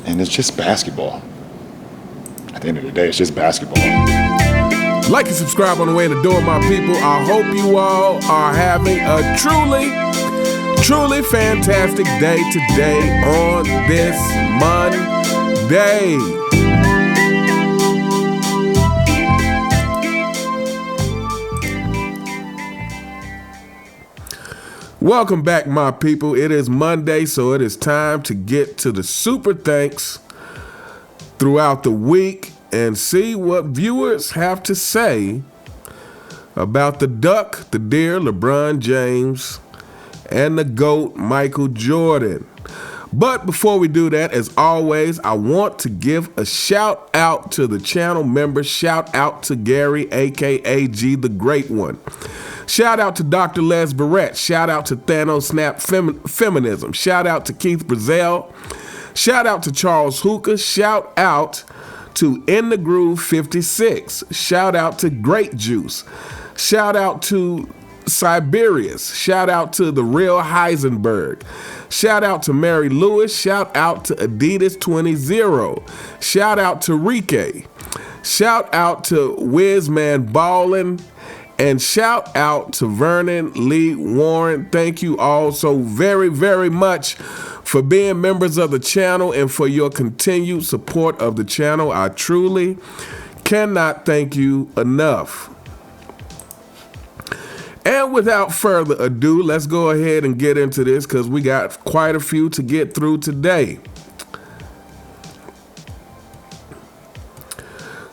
And it's just basketball. At the end of the day, it's just basketball. Like and subscribe on the way in the door, my people. I hope you all are having a truly fantastic day today on this Monday. Welcome back, my people. It is Monday, so it is time to get to the super thanks throughout the week and see what viewers have to say about the duck, the deer, LeBron James, and the GOAT, Michael Jordan. But before we do that, as always, I want to give a shout out to the channel members. Shout out to Gary, aka G, the Great One. Shout out to Dr. Les Barrett. Shout out to Thanos Snap Feminism. Shout out to Keith Brazell. Shout out to Charles Hooker. Shout out to In the Groove 56. Shout out to Great Juice. Shout out to Siberius. Shout out to The Real Heisenberg. Shout out to Mary Lewis. Shout out to Adidas 20. Shout out to Rike. Shout out to Wizman Ballin'. And shout out to Vernon Lee Warren. Thank you all so very, very much for being members of the channel and for your continued support of the channel. I truly cannot thank you enough. And without further ado, let's go ahead and get into this because we got quite a few to get through today.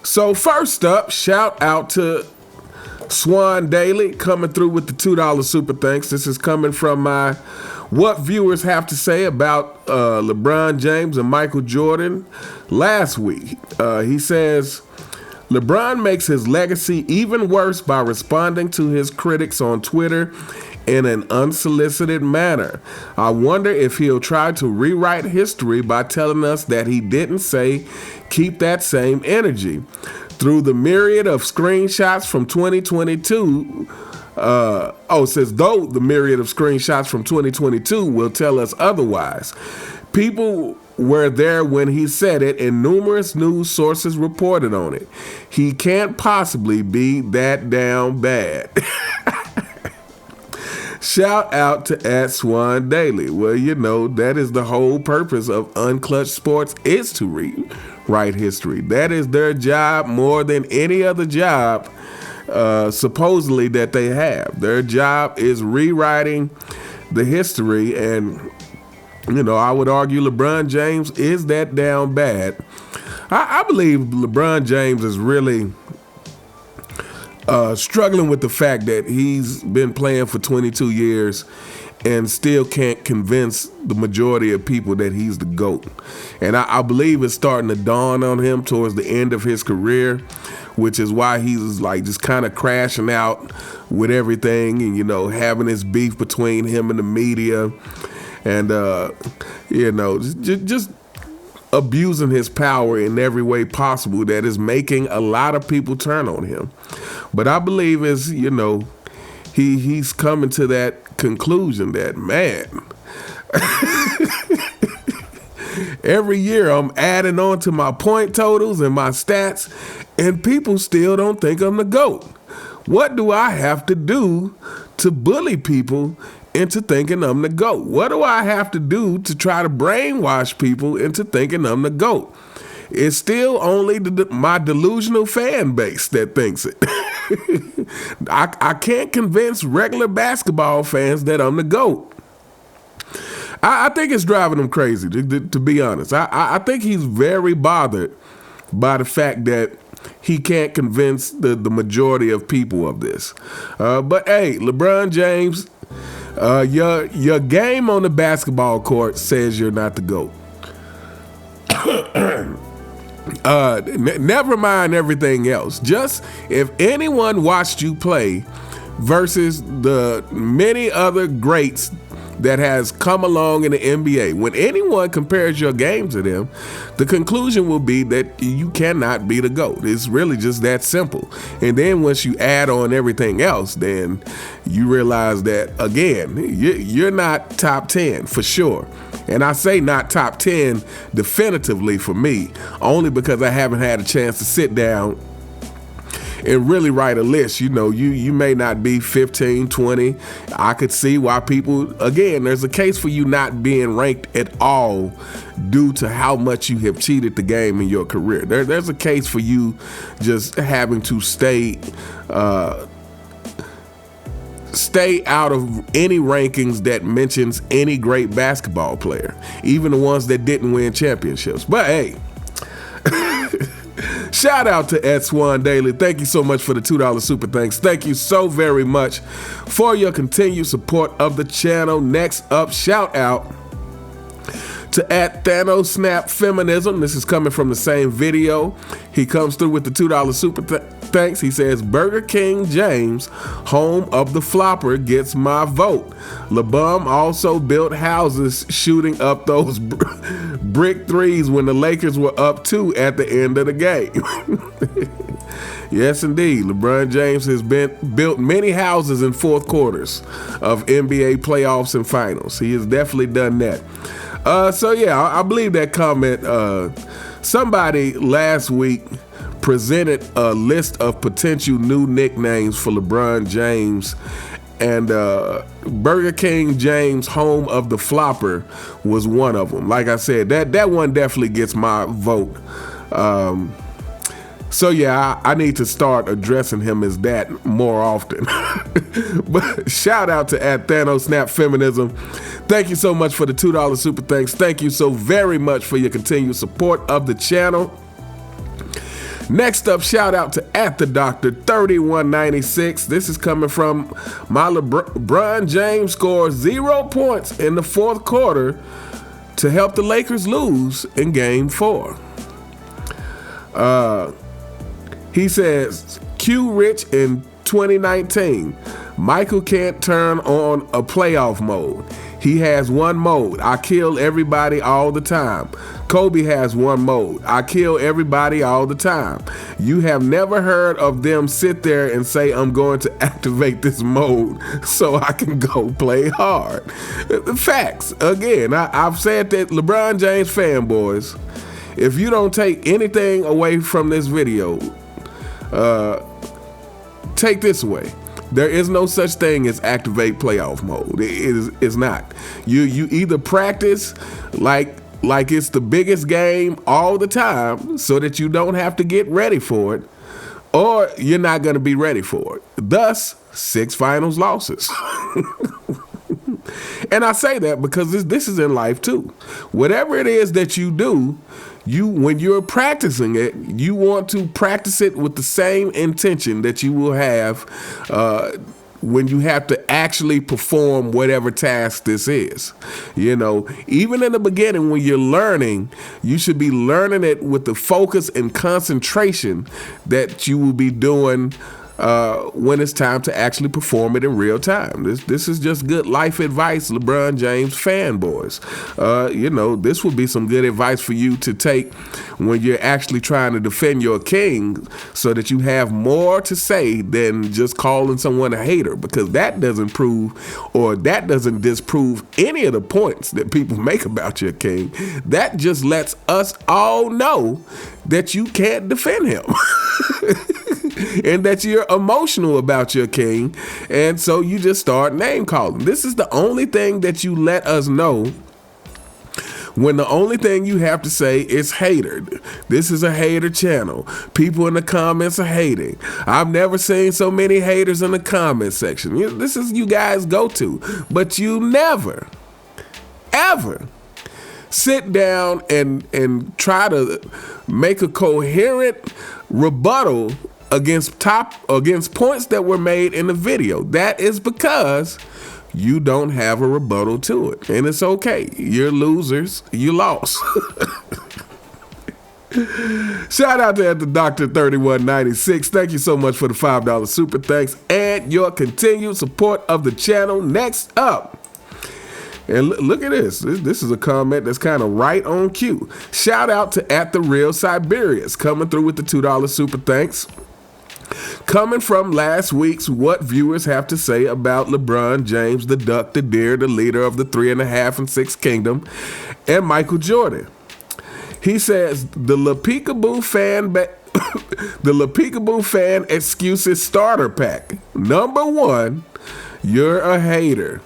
So first up, shout out to Swan Daily coming through with the $2 super thanks. This is coming from my what viewers have to say about LeBron James and Michael Jordan last week. He says, LeBron makes his legacy even worse by responding to his critics on Twitter in an unsolicited manner. I wonder if he'll try to rewrite history by telling us that he didn't say keep that same energy. Through the myriad of screenshots from 2022, says though the myriad of screenshots from 2022 will tell us otherwise. People were there when he said it, and numerous news sources reported on it. He can't possibly be that damn bad. Shout out to @Swan Daily. Well, you know, that is the whole purpose of Unclutched Sports, is to rewrite history. That is their job more than any other job, supposedly, that they have. Their job is rewriting the history, and, you know, I would argue LeBron James is that down bad. I believe LeBron James is really struggling with the fact that he's been playing for 22 years and still can't convince the majority of people that he's the GOAT. And I believe it's starting to dawn on him towards the end of his career, which is why he's like just kind of crashing out with everything and, you know, having this beef between him and the media and, you know, just abusing his power in every way possible that is making a lot of people turn on him. But I believe is, you know, he's coming to that conclusion that, man, every year I'm adding on to my point totals and my stats, and people still don't think I'm the GOAT. What do I have to do to bully people into thinking I'm the GOAT? What do I have to do to try to brainwash people into thinking I'm the GOAT? It's still only my delusional fan base that thinks it. I can't convince regular basketball fans that I'm the GOAT. I think it's driving him crazy, to be honest. I think he's very bothered by the fact that he can't convince the majority of people of this. But hey, LeBron James, your game on the basketball court says you're not the GOAT. Never mind everything else. Just if anyone watched you play versus the many other greats that has come along in the NBA. When anyone compares your game to them, the conclusion will be that you cannot be the GOAT. It's really just that simple. And then once you add on everything else, then you realize that, again, you're not top 10 for sure. And I say not top 10 definitively for me, only because I haven't had a chance to sit down and really write a list. You know, you may not be 15, 20. I could see why people, again, there's a case for you not being ranked at all due to how much you have cheated the game in your career. There's a case for you just having to stay out of any rankings that mentions any great basketball player, even the ones that didn't win championships. But hey, shout out to Ed Swan Daily. Thank you so much for the $2 super thanks. Thank you so very much for your continued support of the channel. Next up, shout out to @Thanos Snap Feminism. This is coming from the same video. He comes through with the $2 super thanks. He says, Burger King James, home of the flopper, gets my vote. LeBron also built houses shooting up those brick threes when the Lakers were up 2 at the end of the game. Yes, indeed. LeBron James has built many houses in fourth quarters of NBA playoffs and finals. He has definitely done that. So yeah, I believe that comment. Somebody last week presented a list of potential new nicknames for LeBron James, and Burger King James, home of the flopper, was one of them. Like I said, that one definitely gets my vote. So yeah, I need to start addressing him as that more often. But shout out to @Thanos Snap Feminism. Thank you so much for the $2 super thanks. Thank you so very much for your continued support of the channel. Next up, shout out to @TheDoctor3196. This is coming from my LeBron James scored 0 points in the fourth quarter to help the Lakers lose in Game 4. He says, Q Rich in 2019, Michael can't turn on a playoff mode. He has one mode. I kill everybody all the time. Kobe has one mode. I kill everybody all the time. You have never heard of them sit there and say, I'm going to activate this mode so I can go play hard. Facts. Again, I've said that, LeBron James fanboys, if you don't take anything away from this video, take this away. There is no such thing as activate playoff mode. It is not. You either practice like it's the biggest game all the time so that you don't have to get ready for it, or you're not going to be ready for it. Thus, 6 finals losses. And I say that because this is in life too. Whatever it is that you do, when you're practicing it, you want to practice it with the same intention that you will have when you have to actually perform whatever task this is. You know, even in the beginning when you're learning, you should be learning it with the focus and concentration that you will be doing when it's time to actually perform it in real time. This is just good life advice, LeBron James fanboys. You know, this would be some good advice for you to take when you're actually trying to defend your king, so that you have more to say than just calling someone a hater, because that doesn't prove, or that doesn't disprove any of the points that people make about your king. That just lets us all know that you can't defend him. And that you're emotional about your king, and so you just start name calling. This is the only thing that you let us know when the only thing you have to say is hater. This is a hater channel. People in the comments are hating. I've never seen so many haters in the comment section. This is you guys go to, but you never, ever sit down and try to make a coherent rebuttal against points that were made in the video. That is because you don't have a rebuttal to it. And it's okay. You're losers. You lost. Shout out to @TheDoctor3196. Thank you so much for the $5 super thanks and your continued support of the channel. Next up, And look at this. This is a comment that's kind of right on cue. Shout out to @TheRealSiberius coming through with the $2 super thanks. Coming from last week's What Viewers Have to Say About LeBron James, the Duck, the Deer, the leader of the 3.5 and 6 Kingdom, and Michael Jordan. He says, the La Peekaboo fan excuses starter pack. Number 1, you're a hater.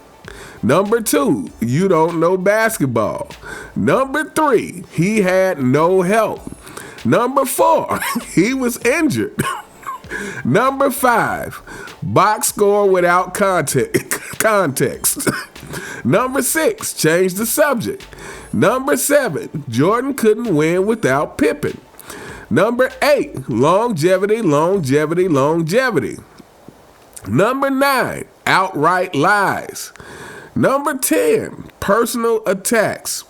Number 2, you don't know basketball. Number 3, he had no help. Number 4, he was injured. Number 5, box score without context. Number 6, change the subject. Number 7, Jordan couldn't win without Pippen. Number 8, longevity. Number 9, outright lies. Number 10, personal attacks.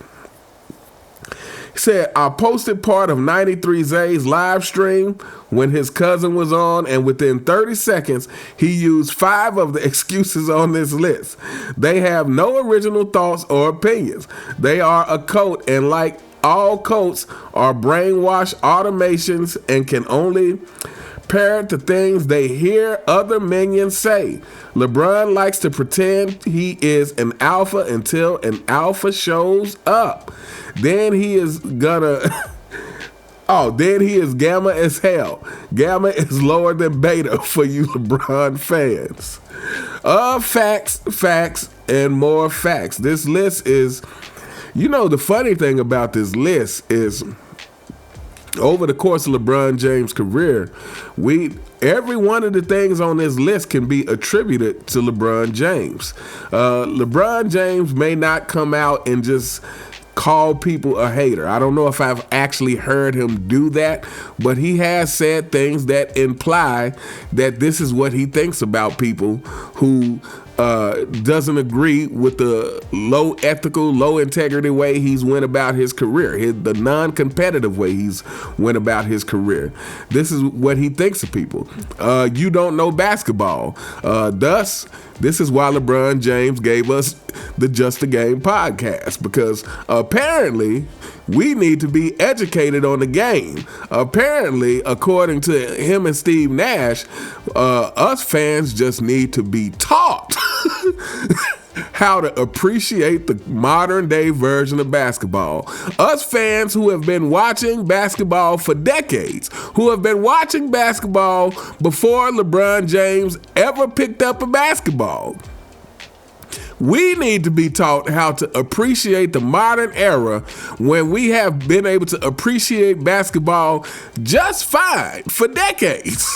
He said, I posted part of 93Z's live stream when his cousin was on, and within 30 seconds, he used 5 of the excuses on this list. They have no original thoughts or opinions. They are a cult, and like all cults, are brainwashed automations and can only parrot the things they hear other minions say. LeBron likes to pretend he is an alpha until an alpha shows up. Then he is gamma as hell. Gamma is lower than beta for you LeBron fans. Facts, and more facts. This list is, the funny thing about this list is, over the course of LeBron James' career, every one of the things on this list can be attributed to LeBron James. LeBron James may not come out and just call people a hater. I don't know if I've actually heard him do that, but he has said things that imply that this is what he thinks about people who doesn't agree with the low ethical, low integrity way he's went about his career, the non-competitive way he's went about his career. This is what he thinks of people. You don't know basketball. Thus, this is why LeBron James gave us the Just a Game podcast, because apparently we need to be educated on the game. Apparently, according to him and Steve Nash, us fans just need to be taught how to appreciate the modern day version of basketball. Us fans who have been watching basketball for decades, who have been watching basketball before LeBron James ever picked up a basketball. We need to be taught how to appreciate the modern era when we have been able to appreciate basketball just fine for decades.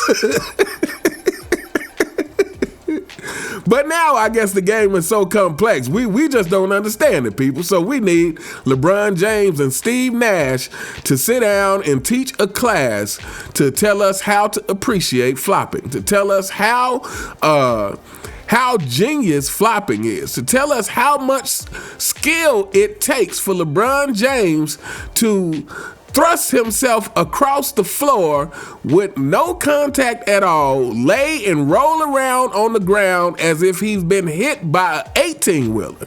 But now I guess the game is so complex. We just don't understand it, people. So we need LeBron James and Steve Nash to sit down and teach a class to tell us how to appreciate flopping, to tell us how genius flopping is, to tell us how much skill it takes for LeBron James to thrust himself across the floor with no contact at all, lay and roll around on the ground as if he's been hit by an 18-wheeler.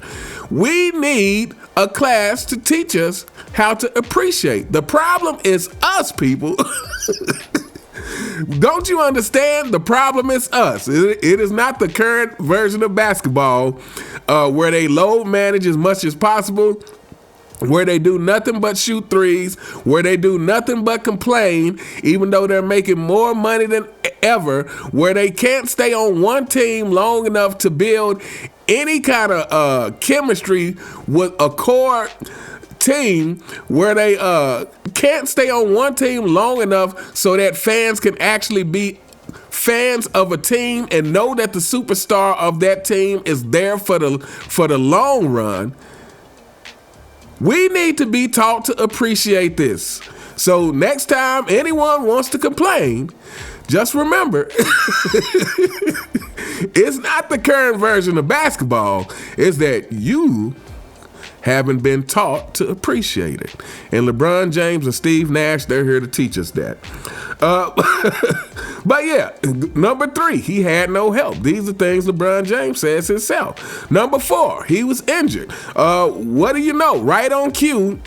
We need a class to teach us how to appreciate. The problem is us, people. Don't you understand? The problem is us. It is not the current version of basketball where they load manage as much as possible, where they do nothing but shoot threes, where they do nothing but complain, even though they're making more money than ever, where they can't stay on one team long enough to build any kind of chemistry with a core team, where they can't stay on one team long enough so that fans can actually be fans of a team and know that the superstar of that team is there for the long run. We need to be taught to appreciate this. So next time anyone wants to complain, just remember, it's not the current version of basketball. It's that you haven't been taught to appreciate it. And LeBron James and Steve Nash, they're here to teach us that. But yeah, number 3, he had no help. These are things LeBron James says himself. Number 4, he was injured. What do you know? Right on cue,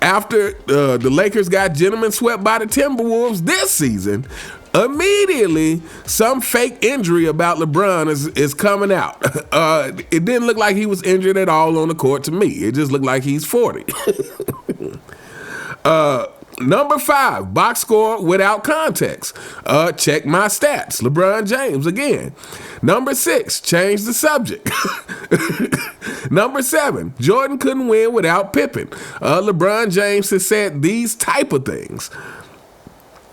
after the Lakers got gentlemen swept by the Timberwolves this season, immediately some fake injury about LeBron is coming out. It didn't look like he was injured at all on the court to me. It just looked like he's 40. Number 5, box score without context. Check my stats. LeBron James again. Number 6, change the subject. Number 7, Jordan couldn't win without Pippen. LeBron James has said these type of things.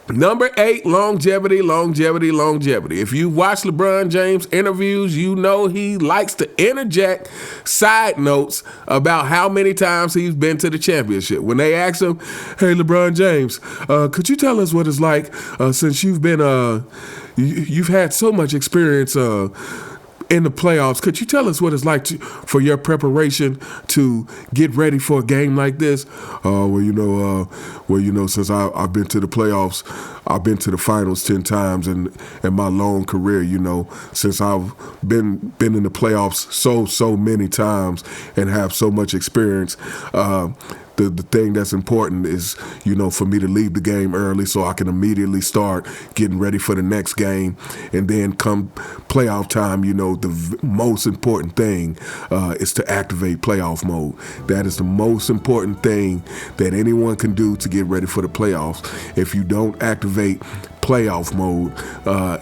Number 8, longevity. If you watch LeBron James interviews, you know he likes to interject side notes about how many times he's been to the championship. When they ask him, hey, LeBron James, could you tell us what it's like since you've been, you've had so much experience in the playoffs. Could you tell us what it's like for your preparation to get ready for a game like this? Since I've been to the playoffs, I've been to the finals 10 times in my long career, since I've been in the playoffs so many times and have so much experience. The thing that's important is, for me to leave the game early so I can immediately start getting ready for the next game. And then come playoff time, the most important thing is to activate playoff mode. That is the most important thing that anyone can do to get ready for the playoffs. If you don't activate playoff mode,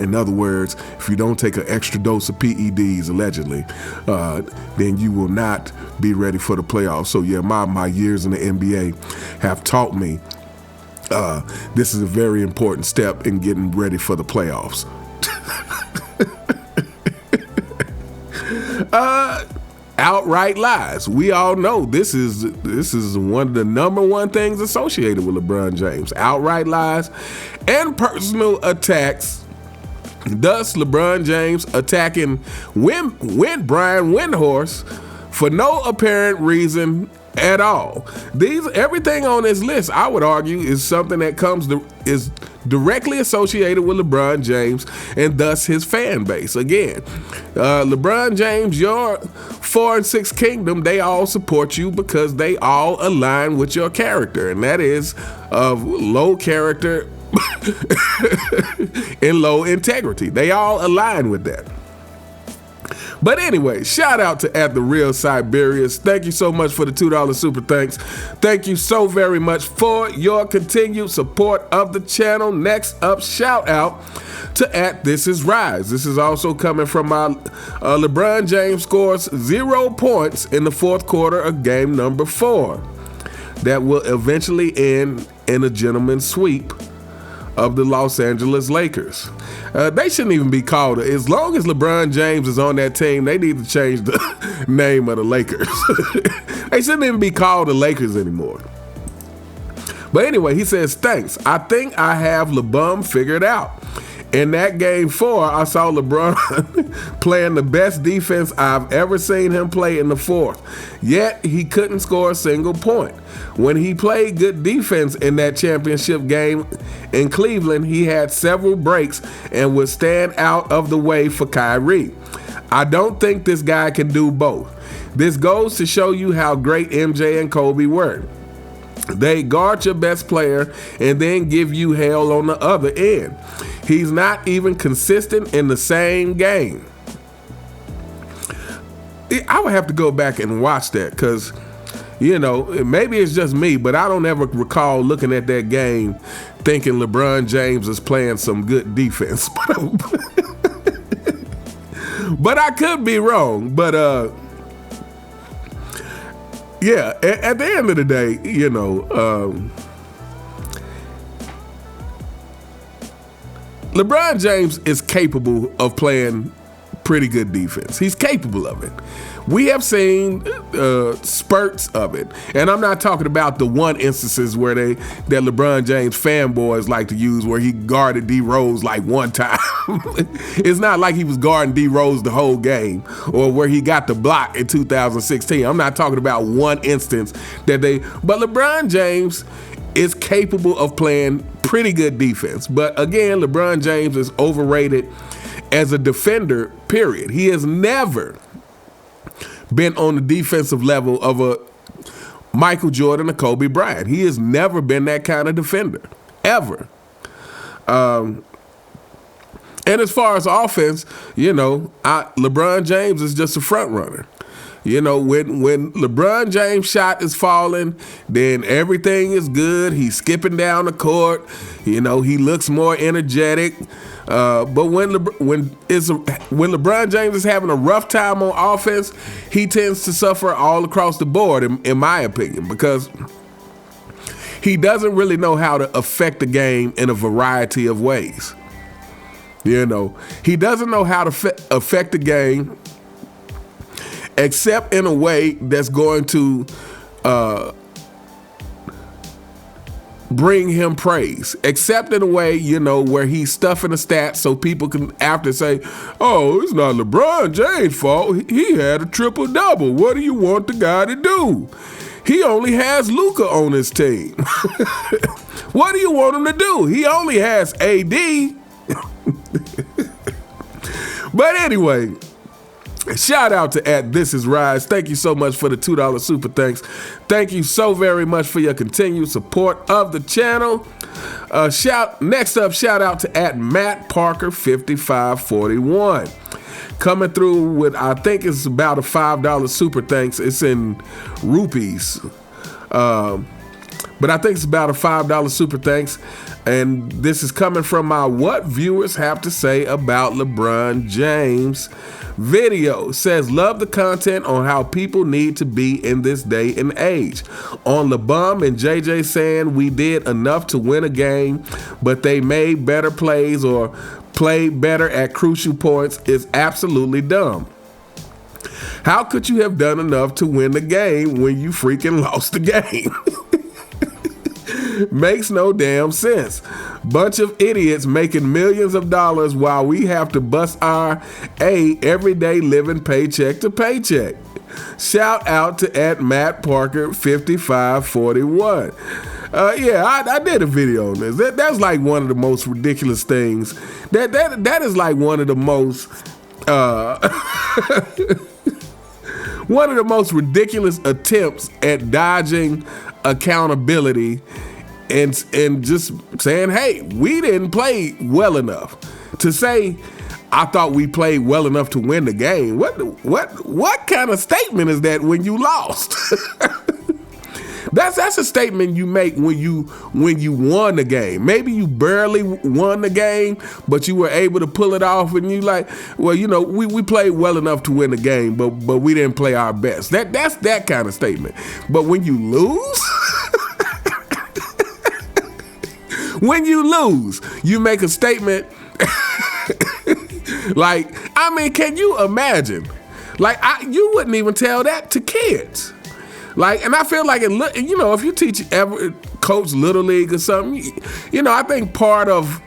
in other words, if you don't take an extra dose of PEDs, allegedly, then you will not be ready for the playoffs. So yeah, my years in the NBA have taught me this is a very important step in getting ready for the playoffs. Outright lies. We all know this is one of the number one things associated with LeBron James. Outright lies and personal attacks. Thus, LeBron James attacking Brian Windhorst for no apparent reason at all. Everything on this list, I would argue, is something that is directly associated with LeBron James and thus his fan base. Again, LeBron James, your 4 and 6 kingdom, they all support you because they all align with your character, and that is of low character and low integrity. They all align with that. But anyway, shout out to @TheRealSiberius. Thank you so much for the $2 super thanks. Thank you so very much for your continued support of the channel. Next up, shout out to @ThisIsRise. This is also coming from my LeBron James scores 0 points in the 4th quarter of game number 4. That will eventually end in a gentleman's sweep of the Los Angeles Lakers. They shouldn't even be called. As long as LeBron James is on that team, they need to change the name of the Lakers. They shouldn't even be called the Lakers anymore. But anyway, he says, thanks. I think I have LeBron figured out. In that game 4, I saw LeBron playing the best defense I've ever seen him play in the 4th. Yet, he couldn't score a single point. When he played good defense in that championship game in Cleveland, he had several breaks and would stand out of the way for Kyrie. I don't think this guy can do both. This goes to show you how great MJ and Kobe were. They guard your best player and then give you hell on the other end. He's not even consistent in the same game. I would have to go back and watch that because, maybe it's just me, but I don't ever recall looking at that game thinking LeBron James is playing some good defense. But I could be wrong. But yeah, at the end of the day, LeBron James is capable of playing pretty good defense. He's capable of it. We have seen spurts of it. And I'm not talking about the one instances that LeBron James fanboys like to use where he guarded D Rose like one time. It's not like he was guarding D Rose the whole game or where he got the block in 2016. I'm not talking about one instance but LeBron James is capable of playing pretty good defense. But again, LeBron James is overrated as a defender, period. He has never been on the defensive level of a Michael Jordan or Kobe Bryant. He has never been that kind of defender, ever. And as far as offense, LeBron James is just a front runner. When LeBron James' shot is falling, then everything is good. He's skipping down the court. He looks more energetic. But when LeBron James is having a rough time on offense, he tends to suffer all across the board, in my opinion, because he doesn't really know how to affect the game in a variety of ways. He doesn't know how to affect the game except in a way that's going to bring him praise, except in a way, where he's stuffing the stats so people can after say, oh, it's not LeBron James' fault. He had a triple-double. What do you want the guy to do? He only has Luka on his team. What do you want him to do? He only has AD. But anyway, shout out to @ThisIsRise. Thank you so much for the $2 super thanks. Thank you so very much for your continued support of the channel. Next up, shout out to @MattParker5541. Coming through with, I think it's about a $5 super thanks. It's in rupees. But I think it's about a $5 super thanks. And this is coming from my What Viewers Have to Say About LeBron James video. It says, love the content on how people need to be in this day and age. On LeBum and JJ saying we did enough to win a game, but they made better plays or played better at crucial points is absolutely dumb. How could you have done enough to win the game when you freaking lost the game? Makes no damn sense. Bunch of idiots making millions of dollars while we have to bust our everyday living paycheck to paycheck. Shout out to @MattParker5541. I did a video on this. That's like one of the most ridiculous things. That is like one of the most one of the most ridiculous attempts at dodging accountability and just saying, hey, we didn't play well enough. To say, I thought we played well enough to win the game. What kind of statement is that when you lost? That's a statement you make when you won the game. Maybe you barely won the game, but you were able to pull it off, and you like, well, we played well enough to win the game, but we didn't play our best. That's that kind of statement. But when you lose, when you lose, you make a statement like, can you imagine? Like, you wouldn't even tell that to kids. Like, and I feel like, if you coach Little League or something, I think part of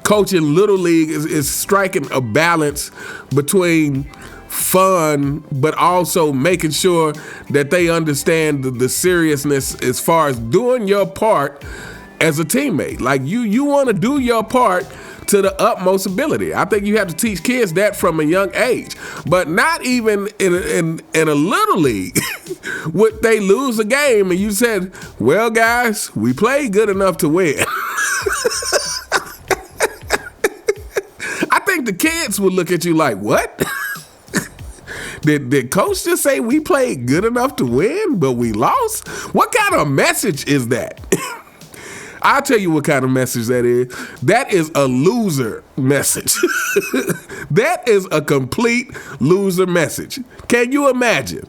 coaching Little League is striking a balance between fun, but also making sure that they understand the seriousness as far as doing your part as a teammate. Like, you want to do your part to the utmost ability. I think you have to teach kids that from a young age, but not even in a Little League. Would they lose a game and you said, well, guys, we played good enough to win. I think the kids would look at you like, what? Did coach just say we played good enough to win, but we lost? What kind of message is that? I'll tell you what kind of message that is. That is a loser message. That is a complete loser message. Can you imagine?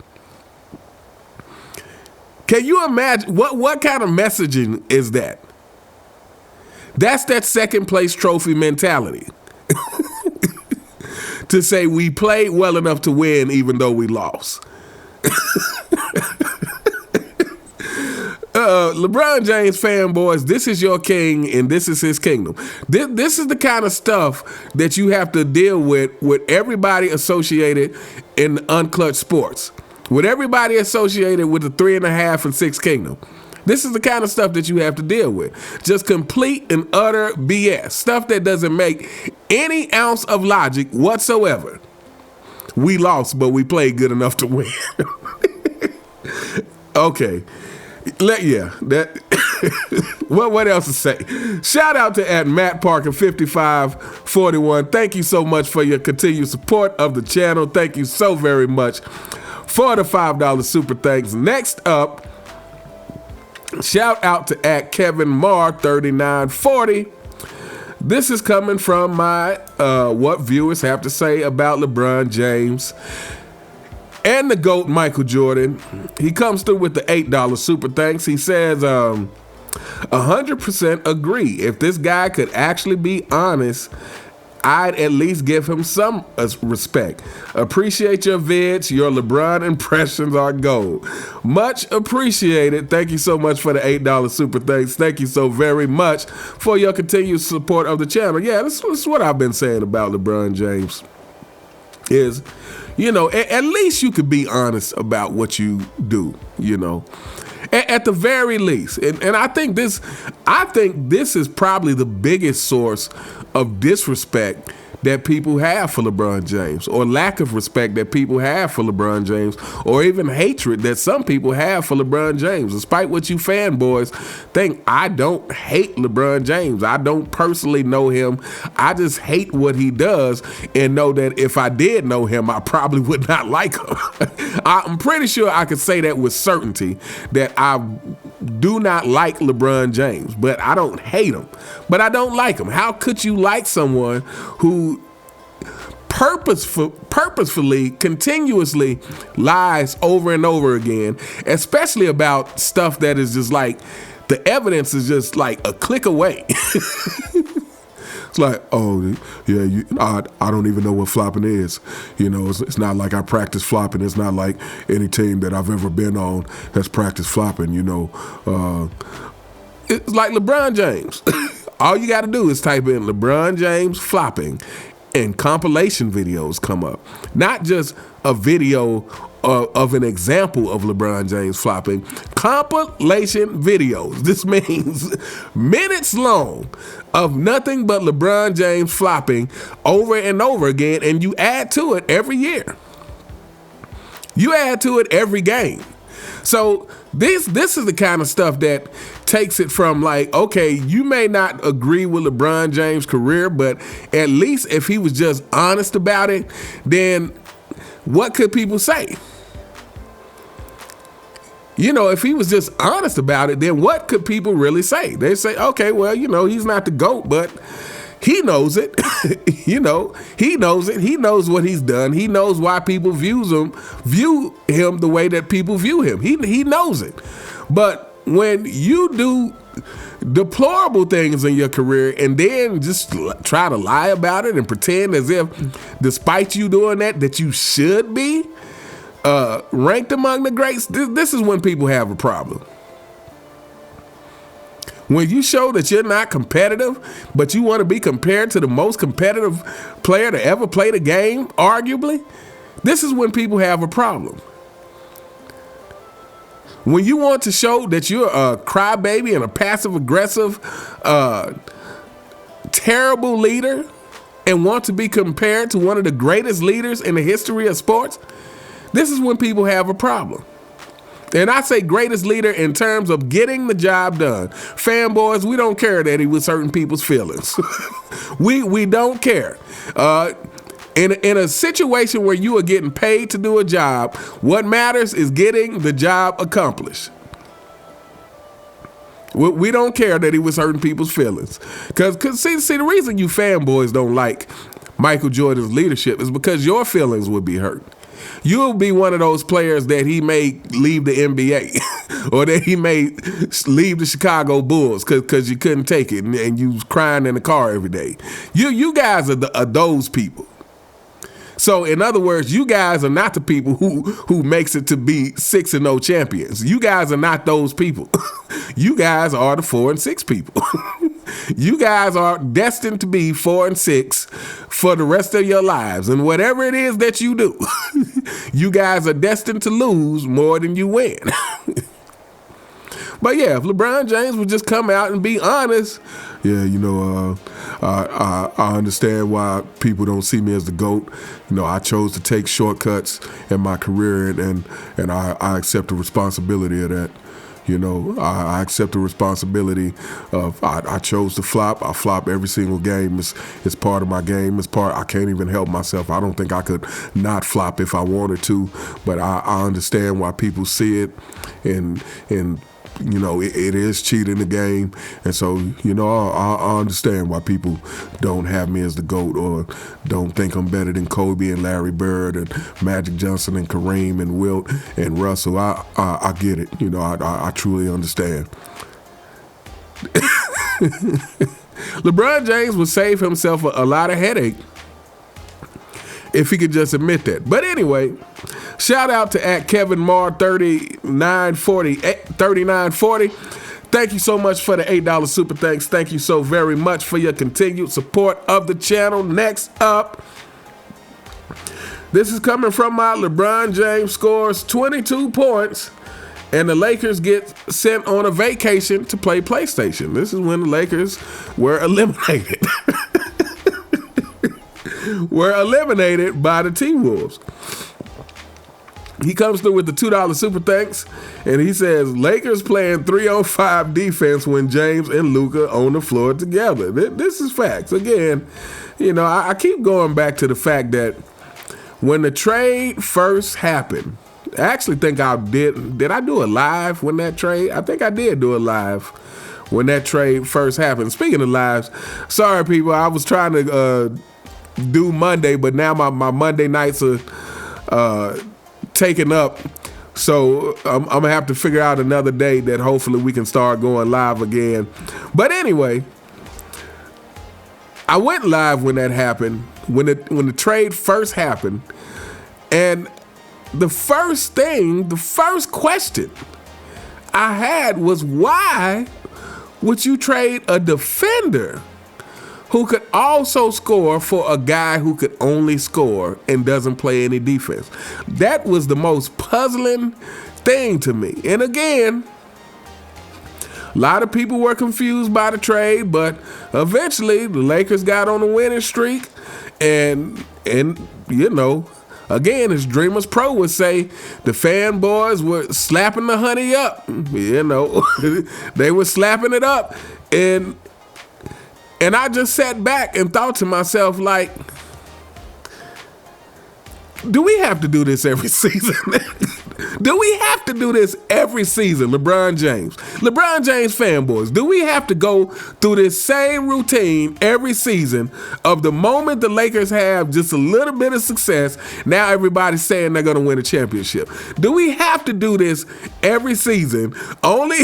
Can you imagine what kind of messaging is that? That's that second place trophy mentality. To say we played well enough to win even though we lost. LeBron James fanboys, this is your king and this is his kingdom. This is the kind of stuff that you have to deal with everybody associated in unclutched sports. With everybody associated with the 3.5 and 6 kingdom. This is the kind of stuff that you have to deal with. Just complete and utter BS. Stuff that doesn't make any ounce of logic whatsoever. We lost, but we played good enough to win. Okay. What else to say? Shout out to at Matt Parker 5541. Thank you so much for your continued support of the channel. Thank you so very much for the $5 super thanks. Next up, shout out to at Kevin Marr 3940. This is coming from my what viewers have to say about LeBron James and the GOAT Michael Jordan. He comes through with the $8 super thanks. He says, 100% agree. If this guy could actually be honest, I'd at least give him some respect. Appreciate your vids. Your LeBron impressions are gold. Much appreciated. Thank you so much for the $8 super thanks. Thank you so very much for your continued support of the channel. Yeah, this is what I've been saying about LeBron James. Is, at least you could be honest about what you do, At the very least. And I think this is probably the biggest source of disrespect that people have for LeBron James, or lack of respect that people have for LeBron James, or even hatred that some people have for LeBron James. Despite what you fanboys think, I don't hate LeBron James. I don't personally know him. I just hate what he does, and know that if I did know him, I probably would not like him. I'm pretty sure I could say that with certainty, that I do not like LeBron James, but I don't hate him, but I don't like him. How could you like someone who purposefully, continuously lies over and over again, especially about stuff that is just like, the evidence is just like a click away. It's like, oh, yeah, I don't even know what flopping is. It's not like I practice flopping. It's not like any team that I've ever been on has practiced flopping, It's like LeBron James. All you got to do is type in LeBron James flopping, and compilation videos come up. Not just a video of an example of LeBron James flopping. Compilation videos. This means minutes long of nothing but LeBron James flopping over and over again, and you add to it every year. You add to it every game. So this is the kind of stuff that takes it from like, okay, you may not agree with LeBron James' career, but at least if he was just honest about it, then what could people say? If he was just honest about it, then what could people really say? They say, okay, well, he's not the GOAT, but he knows it. He knows it. He knows what he's done. He knows why people view him the way that people view him. He knows it. But when you do deplorable things in your career and then just try to lie about it and pretend as if, despite you doing that you should be ranked among the greats, this is when people have a problem. When you show that you're not competitive, but you want to be compared to the most competitive player to ever play the game, arguably, this is when people have a problem. When you want to show that you're a crybaby and a passive-aggressive, terrible leader and want to be compared to one of the greatest leaders in the history of sports, this is when people have a problem. And I say greatest leader in terms of getting the job done. Fanboys, we don't care that he was hurting people's feelings. we don't care. In a situation where you are getting paid to do a job, what matters is getting the job accomplished. We don't care that he was hurting people's feelings. Because see, the reason you fanboys don't like Michael Jordan's leadership is because your feelings would be hurt. You'll be one of those players that he may leave the NBA or that he may leave the Chicago Bulls because you couldn't take it and you was crying in the car every day. You guys are those people. So in other words, you guys are not the people who makes it to be 6-0 champions. You guys are not those people. You guys are the 4-6 people. You guys are destined to be 4-6 for the rest of your lives. And whatever it is that you do, you guys are destined to lose more than you win. But yeah, if LeBron James would just come out and be honest, yeah, I understand why people don't see me as the GOAT. I chose to take shortcuts in my career, and I accept the responsibility of that. I accept the responsibility of I chose to flop. I flop every single game. It's part of my game. I can't even help myself. I don't think I could not flop if I wanted to, but I understand why people see it, and it is cheating the game. And so, I understand why people don't have me as the GOAT or don't think I'm better than Kobe and Larry Bird and Magic Johnson and Kareem and Wilt and Russell. I get it. I truly understand. LeBron James would save himself a lot of headache if he could just admit that. But anyway, shout out to @KevinMar3940. Thank you so much for the $8 super thanks. Thank you so very much for your continued support of the channel. Next up, this is coming from my LeBron James scores 22 points and the Lakers get sent on a vacation to play PlayStation. This is when the Lakers were eliminated. Were eliminated by the T-Wolves. He comes through with the $2 super thanks, and he says, Lakers playing 3-on-5 defense when James and Luka on the floor together. This is facts. Again, I keep going back to the fact that when the trade first happened, I actually think I did I do a live when that trade? I think I did do a live when that trade first happened. Speaking of lives, sorry people, I was trying to do Monday, but now my Monday nights are taken up, so I'm gonna have to figure out another day that hopefully we can start going live again. But anyway, I went live when that happened, when the trade first happened, and the first question I had was, why would you trade a defender who could also score for a guy who could only score and doesn't play any defense? That was the most puzzling thing to me. And again, a lot of people were confused by the trade, but eventually the Lakers got on a winning streak. And again, as Dreamers Pro would say, the fanboys were slapping the honey up. They were slapping it up. And I just sat back and thought to myself, like, do we have to do this every season? Do we have to do this every season, LeBron James fanboys? Do we have to go through this same routine every season of the moment the Lakers have just a little bit of success, now everybody's saying they're going to win a championship? Do we have to do this every season only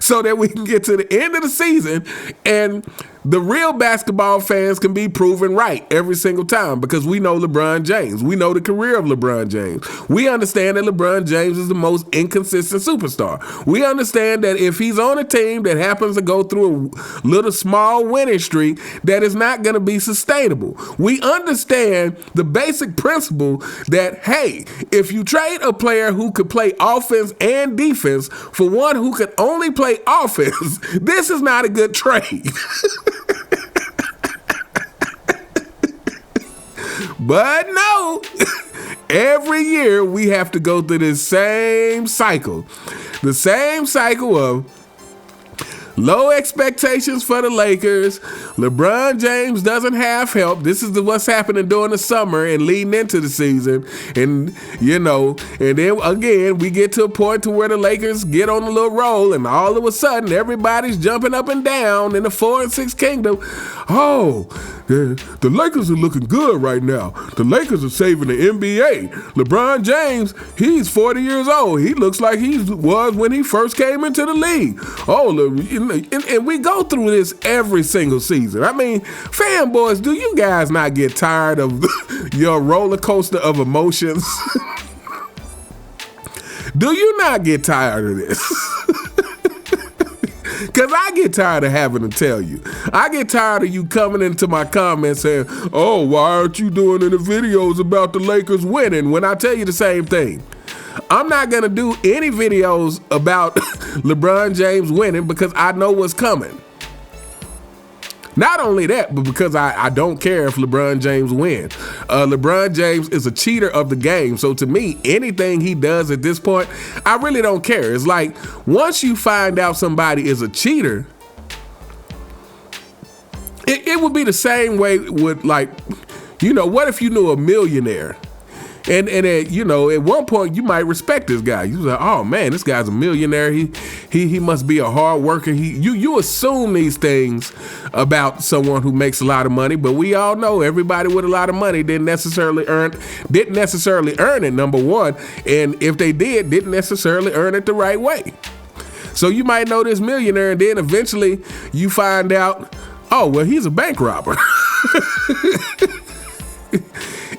so that we can get to the end of the season and the real basketball fans can be proven right every single time? Because we know LeBron James. We know the career of LeBron James. We understand that LeBron James is the most inconsistent superstar. We understand that if he's on a team that happens to go through a little small winning streak, that is not going to be sustainable. We understand the basic principle that, hey, if you trade a player who could play offense and defense for one who could only play offense, this is not a good trade. But no, every year we have to go through this same cycle. The same cycle of low expectations for the Lakers. LeBron James doesn't have help. This is what's happening during the summer and leading into the season. And, and then again, we get to a point to where the Lakers get on a little roll and all of a sudden everybody's jumping up and down in the 4 and 6 kingdom. Oh, the Lakers are looking good right now. The Lakers are saving the NBA. LeBron James, he's 40 years old. He looks like he was when he first came into the league. And we go through this every single season. I mean, fanboys, do you guys not get tired of your roller coaster of emotions? Do you not get tired of this? Because I get tired of having to tell you. I get tired of you coming into my comments saying, oh, why aren't you doing any videos about the Lakers winning, when I tell you the same thing? I'm not going to do any videos about LeBron James winning because I know what's coming. Not only that, but because I don't care if LeBron James wins. LeBron James is a cheater of the game. So to me, anything he does at this point, I really don't care. It's like once you find out somebody is a cheater, it would be the same way with, like, you know, what if you knew a millionaire? And you know, at one point you might respect this guy. You was like, oh man, this guy's a millionaire. He must be a hard worker. You assume these things about someone who makes a lot of money, but we all know everybody with a lot of money didn't necessarily earn it, number one, and if they didn't necessarily earn it the right way. So you might know this millionaire, and then eventually you find out, oh well, he's a bank robber.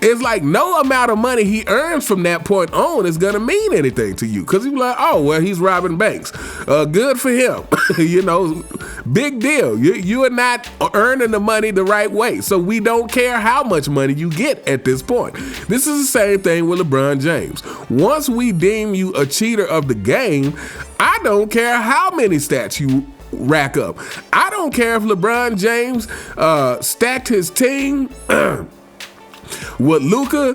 It's like no amount of money he earns from that point on is gonna mean anything to you, because you're like, oh well, he's robbing banks. Good for him. You know, big deal. You are not earning the money the right way, so we don't care how much money you get at this point. This is the same thing with LeBron James. Once we deem you a cheater of the game, I don't care how many stats you rack up. I don't care if LeBron James stacked his team with Luka,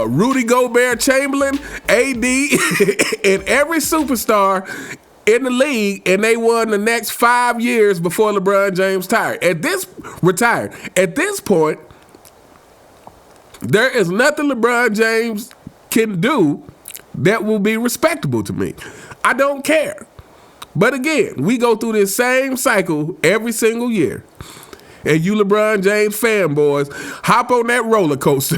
Rudy Gobert, Chamberlain, AD, and every superstar in the league, and they won the next 5 years before LeBron James retired. At this point, there is nothing LeBron James can do that will be respectable to me. I don't care. But again, we go through this same cycle every single year. And you LeBron James fanboys hop on that roller coaster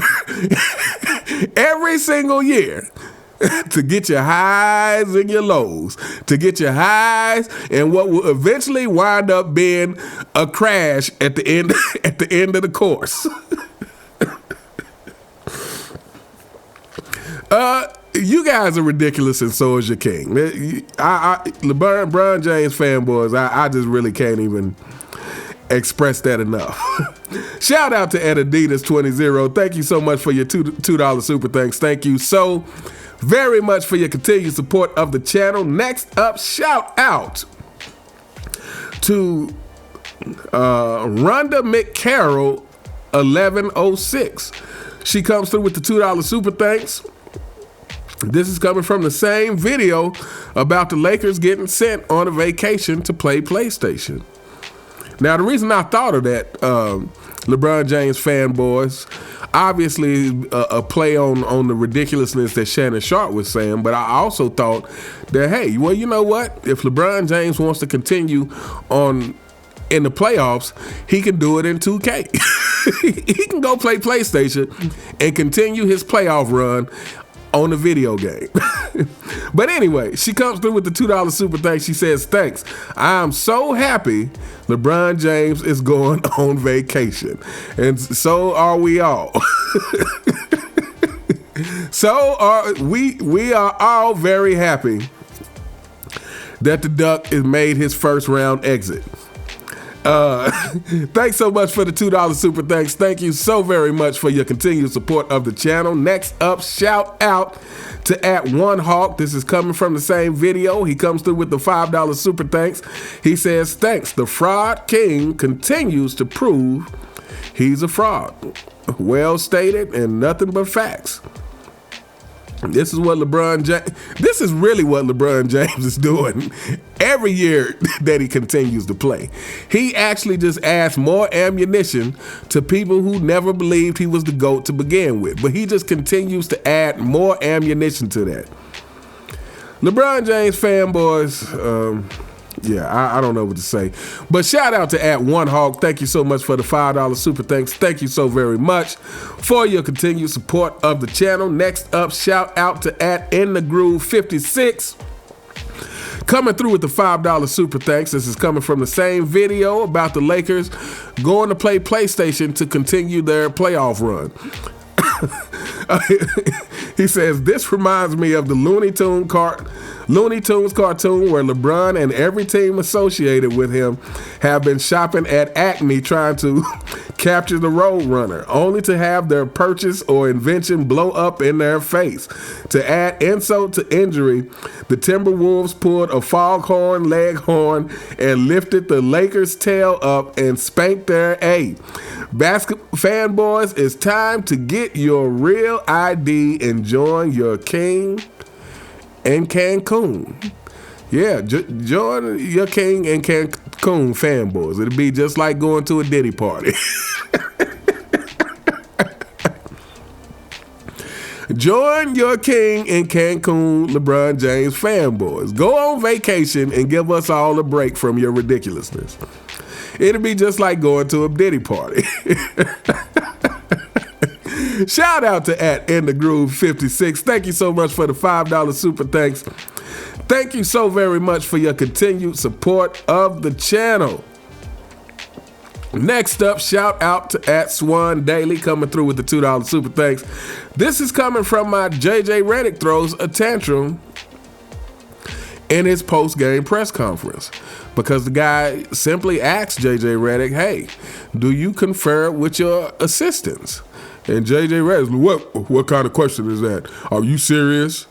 every single year to get your highs and your lows, to get your highs and what will eventually wind up being a crash at the end of the course. You guys are ridiculous, and so is your king. LeBron James fanboys, I just really can't even express that enough. Shout out to Adidas20. Thank you so much for your $2 super thanks. Thank you so very much for your continued support of the channel. Next up, shout out to Rhonda McCarroll 1106. She comes through with the $2 super thanks. This is coming from the same video about the Lakers getting sent on a vacation to play PlayStation. Now, the reason I thought of that, LeBron James fanboys, obviously a play on the ridiculousness that Shannon Sharp was saying, but I also thought that, hey, well, you know what? If LeBron James wants to continue in the playoffs, he can do it in 2K. He can go play PlayStation and continue his playoff run on the video game. But anyway, she comes through with the $2 super thanks. She says, thanks. I'm so happy LeBron James is going on vacation. And so are we all. So are we are all very happy that the Duck has made his first round exit. Thanks so much for the $2 super thanks. Thank you so very much for your continued support of the channel. Next up, shout out to @OneHawk. This is coming from the same video. He comes through with the $5 super thanks. He says, thanks. The fraud king continues to prove he's a fraud. Well stated and nothing but facts. This is really what LeBron James is doing every year that he continues to play. He actually just adds more ammunition to people who never believed he was the GOAT to begin with. But he just continues to add more ammunition to that. LeBron James fanboys, I don't know what to say. But shout out to @OneHawk. Thank you so much for the $5 super thanks. Thank you so very much for your continued support of the channel. Next up, shout out to @InTheGroove56. Coming through with the $5 super thanks. This is coming from the same video about the Lakers going to play PlayStation to continue their playoff run. He says, this reminds me of the Looney Tunes cartoon where LeBron and every team associated with him have been shopping at Acme trying to capture the Roadrunner, only to have their purchase or invention blow up in their face. To add insult to injury, the Timberwolves pulled a foghorn leghorn and lifted the Lakers' tail up and spanked their A. Basketball fanboys, it's time to get your real ID and join your king in Cancun. Yeah, join your king in Cancun fanboys. It'll be just like going to a Diddy party. Join your king in Cancun, LeBron James fanboys. Go on vacation and give us all a break from your ridiculousness. It'll be just like going to a Diddy party. Shout out to @InTheGroove56. Thank you so much for the $5 super thanks. Thank you so very much for your continued support of the channel. Next up, shout out to @SwanDaily coming through with the $2 super thanks. This is coming from my JJ Redick throws a tantrum in his post-game press conference because the guy simply asked JJ Redick, hey, do you confer with your assistants? And JJ Redick, what kind of question is that? Are you serious?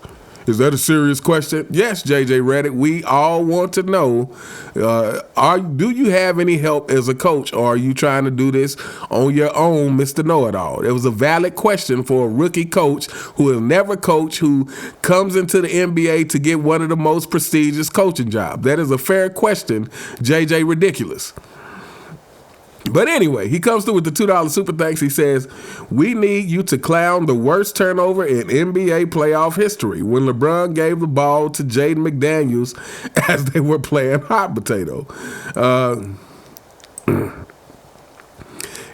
Is that a serious question? Yes, JJ Redick, we all want to know, do you have any help as a coach, or are you trying to do this on your own, Mr. Know-It-All? It was a valid question for a rookie coach who has never coached, who comes into the NBA to get one of the most prestigious coaching jobs. That is a fair question, JJ Ridiculous. But anyway, he comes through with the $2 super thanks. He says, we need you to clown the worst turnover in NBA playoff history when LeBron gave the ball to Jaden McDaniels as they were playing hot potato.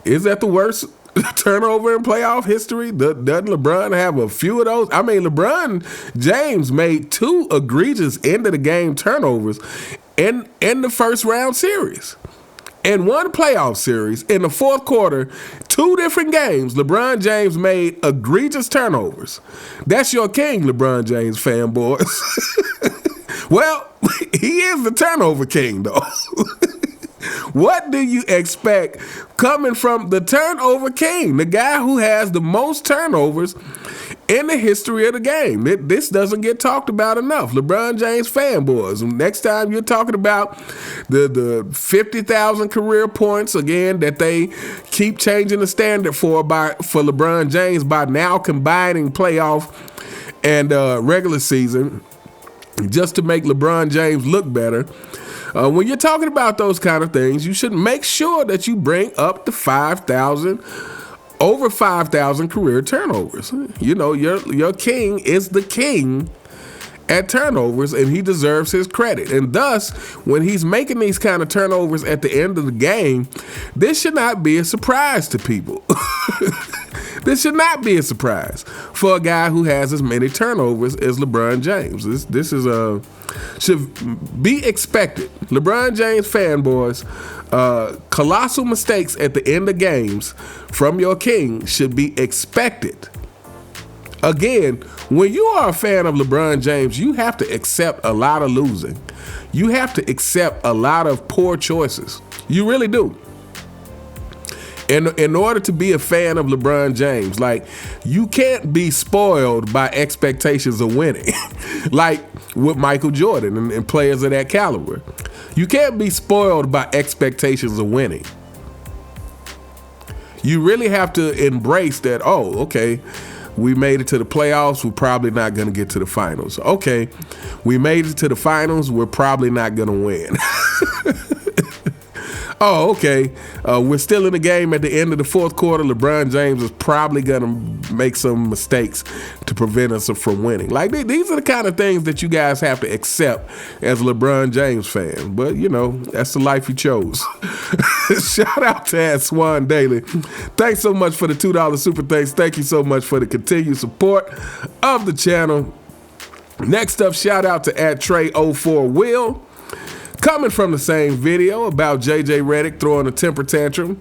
Is that the worst turnover in playoff history? Doesn't LeBron have a few of those? I mean, LeBron James made 2 egregious end-of-the-game turnovers in the first round series. In one playoff series, in the fourth quarter, 2 different games, LeBron James made egregious turnovers. That's your king, LeBron James fanboys. Well, he is the turnover king, though. What do you expect coming from the turnover king, the guy who has the most turnovers in the history of the game? This doesn't get talked about enough. LeBron James fanboys, next time you're talking about the 50,000 career points, again, that they keep changing the standard for LeBron James by now combining playoff and regular season just to make LeBron James look better. When you're talking about those kind of things, you should make sure that you bring up the over 5,000 career turnovers. You know, your king is the king at turnovers, and he deserves his credit. And thus, when he's making these kind of turnovers at the end of the game, this should not be a surprise to people. This should not be a surprise for a guy who has as many turnovers as LeBron James. This is should be expected. LeBron James fanboys, colossal mistakes at the end of games from your king should be expected. Again, when you are a fan of LeBron James, you have to accept a lot of losing. You have to accept a lot of poor choices. You really do. In order to be a fan of LeBron James, like, you can't be spoiled by expectations of winning, like with Michael Jordan and players of that caliber. You can't be spoiled by expectations of winning. You really have to embrace that, oh, okay, we made it to the playoffs, we're probably not going to get to the finals. Okay, we made it to the finals, we're probably not going to win. Oh, okay, we're still in the game at the end of the fourth quarter. LeBron James is probably going to make some mistakes to prevent us from winning. Like, these are the kind of things that you guys have to accept as a LeBron James fan. But, you know, that's the life he chose. Shout out to @SwanDaily. Thanks so much for the $2 super thanks. Thank you so much for the continued support of the channel. Next up, shout out to @Trey04Will. Coming from the same video about JJ Redick throwing a temper tantrum.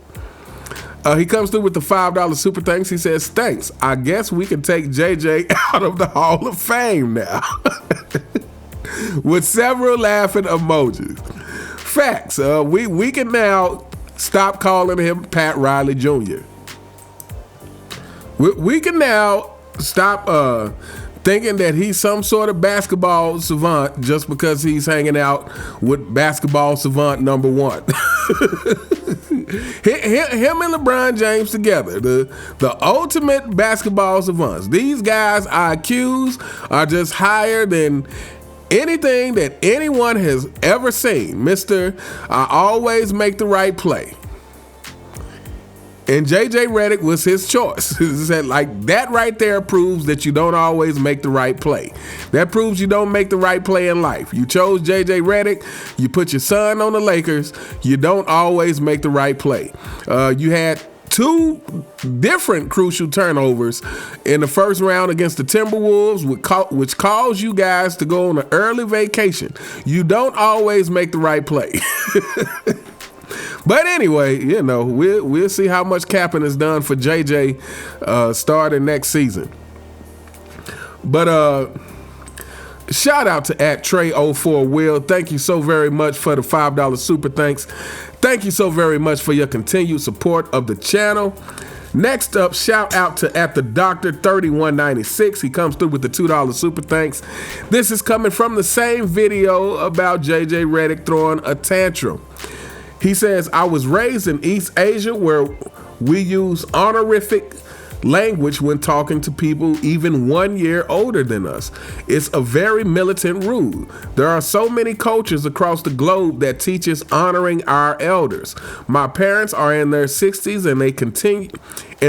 He comes through with the $5 super thanks. He says, thanks. I guess we can take JJ out of the Hall of Fame now. With several laughing emojis. Facts. We can now stop calling him Pat Riley Jr. We can now stop thinking that he's some sort of basketball savant just because he's hanging out with basketball savant number one. Him and LeBron James together, the ultimate basketball savants. These guys' IQs are just higher than anything that anyone has ever seen. Mr. I always make the right play. And JJ Redick was his choice. Like, that right there proves that you don't always make the right play. That proves you don't make the right play in life. You chose JJ Redick. You put your son on the Lakers. You don't always make the right play. You had 2 different crucial turnovers in the first round against the Timberwolves, which caused you guys to go on an early vacation. You don't always make the right play. But anyway, we'll see how much capping is done for JJ starting next season. But shout out to @Trey04Will. Thank you so very much for the $5 super thanks. Thank you so very much for your continued support of the channel. Next up, shout out to @TheDoctor3196. He comes through with the $2 super thanks. This is coming from the same video about JJ Redick throwing a tantrum. He says, I was raised in East Asia where we use honorific language when talking to people even 1 year older than us. It's a very militant rule. There are so many cultures across the globe that teach us honoring our elders. My parents are in their 60s and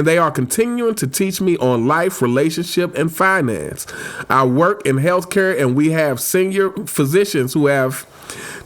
they are continuing to teach me on life, relationship, and finance. I work in healthcare and we have senior physicians who have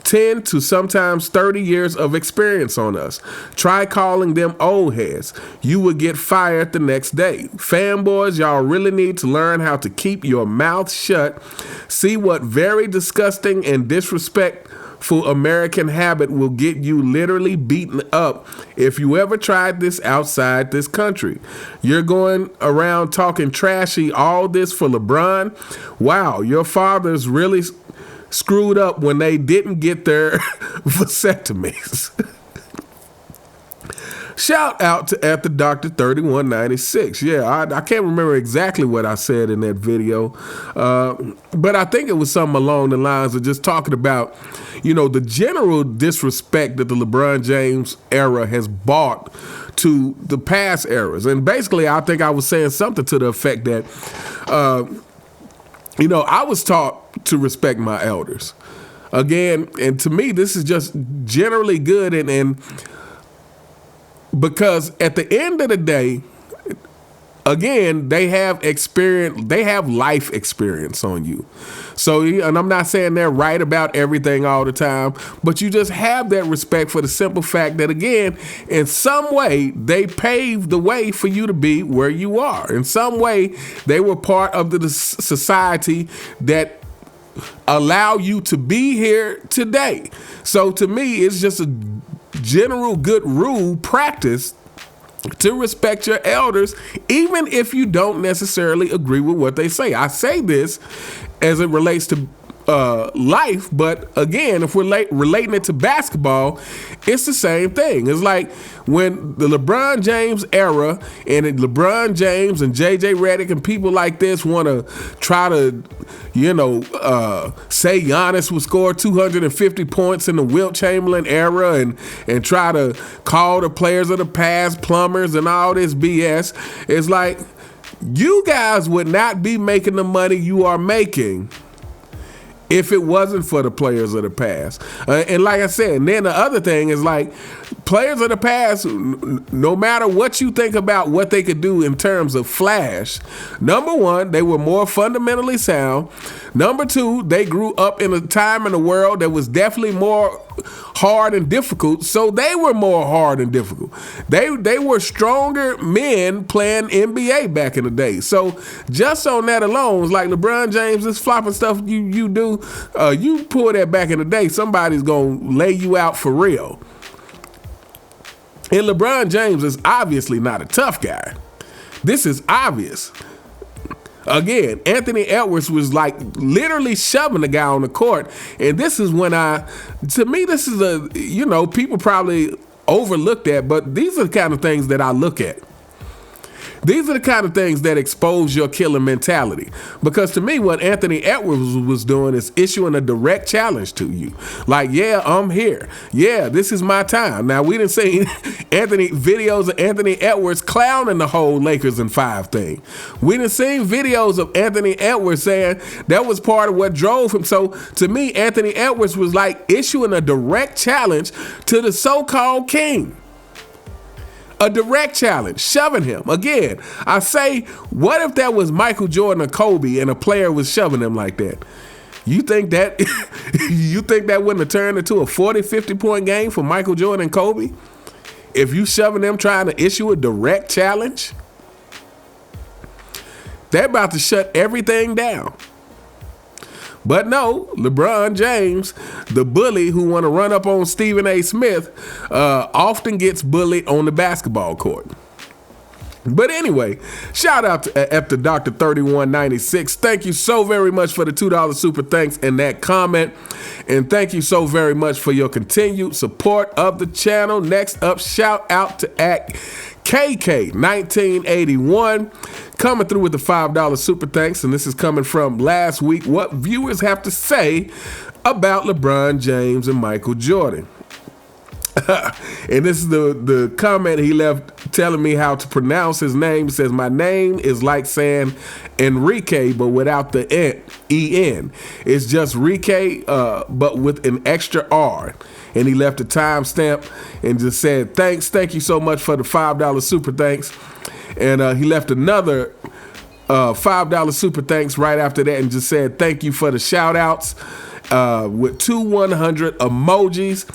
10 to sometimes 30 years of experience on us. Try calling them old heads. You will get fired the next day. Fanboys, y'all really need to learn how to keep your mouth shut. See what very disgusting and disrespectful American habit will get you literally beaten up if you ever tried this outside this country. You're going around talking trashy, all this for LeBron? Wow, your father's really screwed up when they didn't get their vasectomies. Shout out to @TheDoctor3196. Yeah, I can't remember exactly what I said in that video, but I think it was something along the lines of just talking about, the general disrespect that the LeBron James era has brought to the past eras. And basically, I think I was saying something to the effect that, I was taught to respect my elders. Again, and to me, this is just generally good, and because at the end of the day, again, they have life experience on you. So, and I'm not saying they're right about everything all the time, but you just have that respect for the simple fact that, again, in some way, they paved the way for you to be where you are. In some way, they were part of the society that allow you to be here today. So to me, it's just a general good rule practice to respect your elders, even if you don't necessarily agree with what they say. I say this as it relates to life, but again, if we're relating it to basketball, it's the same thing. It's like when the LeBron James era and LeBron James and JJ Redick and people like this want to try to, say Giannis would score 250 points in the Wilt Chamberlain era and try to call the players of the past plumbers and all this BS. It's like, you guys would not be making the money you are making if it wasn't for the players of the past. And like I said, and then the other thing is, like, players of the past, no matter what you think about what they could do in terms of flash, number one, they were more fundamentally sound. Number two, they grew up in a time in the world that was definitely more hard and difficult, so they were more hard and difficult. They were stronger men playing NBA back in the day. So just on that alone, it's like LeBron James, this flopping stuff you do, you pull that back in the day, somebody's gonna lay you out for real. And LeBron James is obviously not a tough guy. This is obvious. Again, Anthony Edwards was like literally shoving the guy on the court. And this is when to me, this is people probably overlook that, but these are the kind of things that I look at. These are the kind of things that expose your killer mentality. Because to me, what Anthony Edwards was doing is issuing a direct challenge to you. Like, yeah, I'm here. Yeah, this is my time. Now, we didn't see videos of Anthony Edwards clowning the whole Lakers in 5 thing. We didn't see videos of Anthony Edwards saying that was part of what drove him. So to me, Anthony Edwards was like issuing a direct challenge to the so-called king. A direct challenge, shoving him. Again, I say, what if that was Michael Jordan or Kobe and a player was shoving him like that? You think that wouldn't have turned into a 40, 50-point game for Michael Jordan and Kobe? If you shoving them trying to issue a direct challenge? They're about to shut everything down. But no, LeBron James, the bully who want to run up on Stephen A. Smith, often gets bullied on the basketball court. But anyway, shout out to after Dr. 3196. Thank you so very much for the $2 super thanks and that comment. And thank you so very much for your continued support of the channel. Next up, shout out to KK1981 coming through with the $5 super thanks. And this is coming from last week. What viewers have to say about LeBron James and Michael Jordan. And this is the comment he left telling me how to pronounce his name. He says, my name is like saying Enrique, but without the E-N. It's just Rique, but with an extra R. And he left a timestamp and just said, thanks. Thank you so much for the $5 super thanks. And he left another $5 super thanks right after that and just said, thank you for the shout outs with 100 emojis.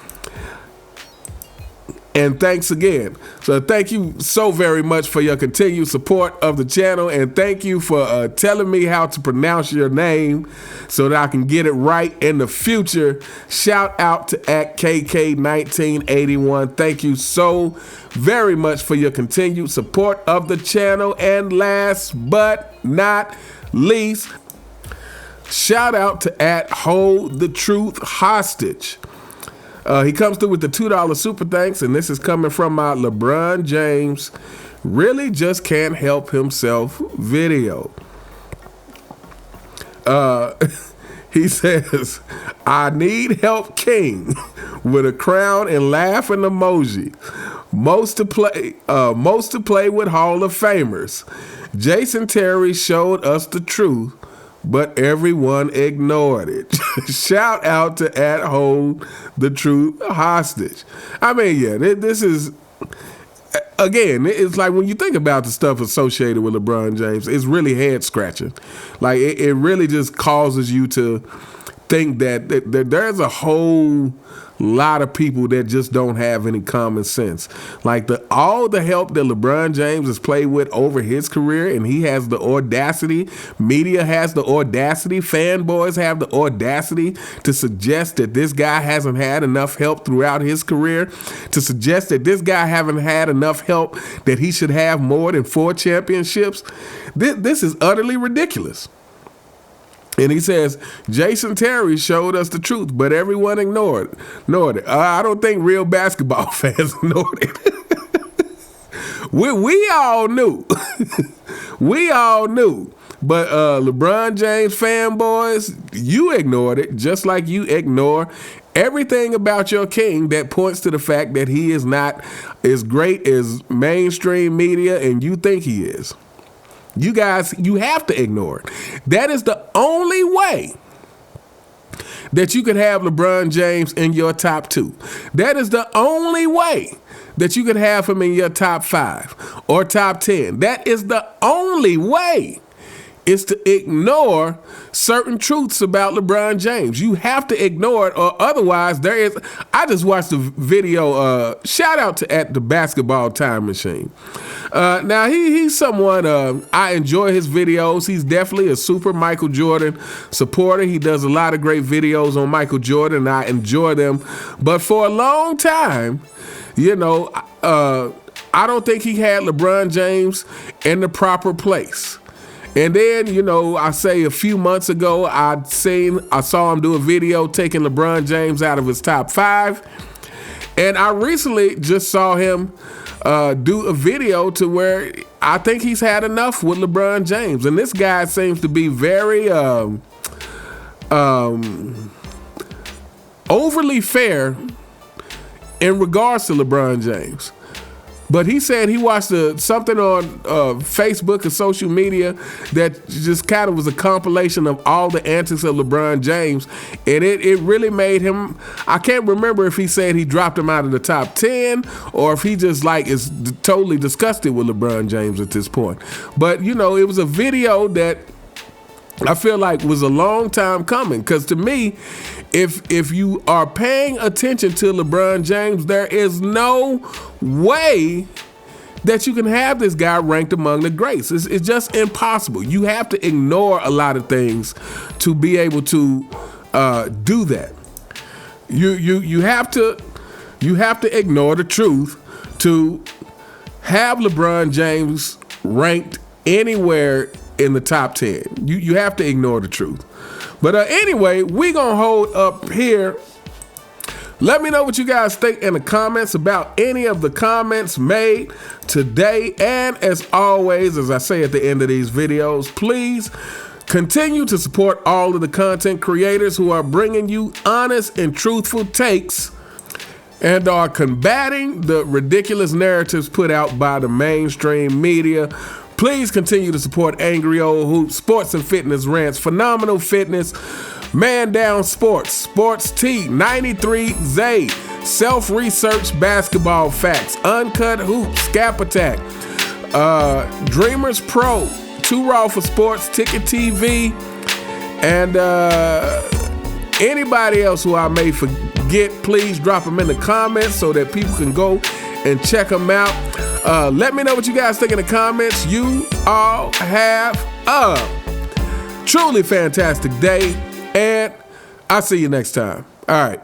And thanks again. So thank you so very much for your continued support of the channel. And thank you for telling me how to pronounce your name so that I can get it right in the future. Shout out to KK1981. Thank you so very much for your continued support of the channel. And last but not least, shout out to @Hold the Truth Hostage. He comes through with the $2 super thanks, and this is coming from my LeBron James really just can't help himself video. He says, I need help, King, with a crown and laughing emoji. Most to play with Hall of Famers. Jason Terry showed us the truth, but everyone ignored it. Shout out to @Hold the Truth Hostage. I mean, yeah, this is, again, it's like when you think about the stuff associated with LeBron James, it's really head scratching. Like it really just causes you to think that there's a whole lot of people that just don't have any common sense. Like all the help that LeBron James has played with over his career, and he has the audacity, media has the audacity, fanboys have the audacity to suggest that this guy hasn't had enough help throughout his career, to suggest that this guy haven't had enough help, that he should have more than 4 championships. This is utterly ridiculous. And he says, Jason Terry showed us the truth, but everyone ignored it. I don't think real basketball fans ignored it. we all knew. We all knew. But LeBron James fanboys, you ignored it, just like you ignore everything about your king that points to the fact that he is not as great as mainstream media and you think he is. You guys, you have to ignore it. That is the only way that you could have LeBron James in your top 2. That is the only way that you could have him in your top 5 or top 10. That is the only way, is to ignore certain truths about LeBron James. You have to ignore it, or otherwise there is. I just watched the video. Shout out to @the Basketball Time Machine. Now he's someone I enjoy his videos. He's definitely a super Michael Jordan supporter. He does a lot of great videos on Michael Jordan, and I enjoy them. But for a long time, You know, I don't think he had LeBron James in the proper place. And then, you know, I say a few months ago, I saw him do a video taking LeBron James out of his top 5. And I recently just saw him do a video to where I think he's had enough with LeBron James. And this guy seems to be very overly fair in regards to LeBron James. But he said he watched something on Facebook and social media that just kind of was a compilation of all the antics of LeBron James. And it really made him, I can't remember if he said he dropped him out of the top 10 or if he just like is totally disgusted with LeBron James at this point. But, you know, it was a video that I feel like was a long time coming, because to me, if you are paying attention to LeBron James, there is no way that you can have this guy ranked among the greats. It's just impossible. You have to ignore a lot of things to be able to do that. You have to ignore the truth to have LeBron James ranked anywhere in the top 10. You have to ignore the truth. But anyway, we gonna hold up here. Let me know what you guys think in the comments about any of the comments made today. And as always, as I say at the end of these videos, please continue to support all of the content creators who are bringing you honest and truthful takes and are combating the ridiculous narratives put out by the mainstream media. Please continue to support Angry Old Hoops, Sports and Fitness Rants, Phenomenal Fitness, Man Down Sports, Sports Tea, 93 Zay, Self-Research Basketball Facts, Uncut Hoops, Scap Attack, Dreamers Pro, Too Raw for Sports, Ticket TV, and anybody else who I may forget, please drop them in the comments so that people can go and check them out. Let me know what you guys think in the comments. You all have a truly fantastic day, and I'll see you next time. All right.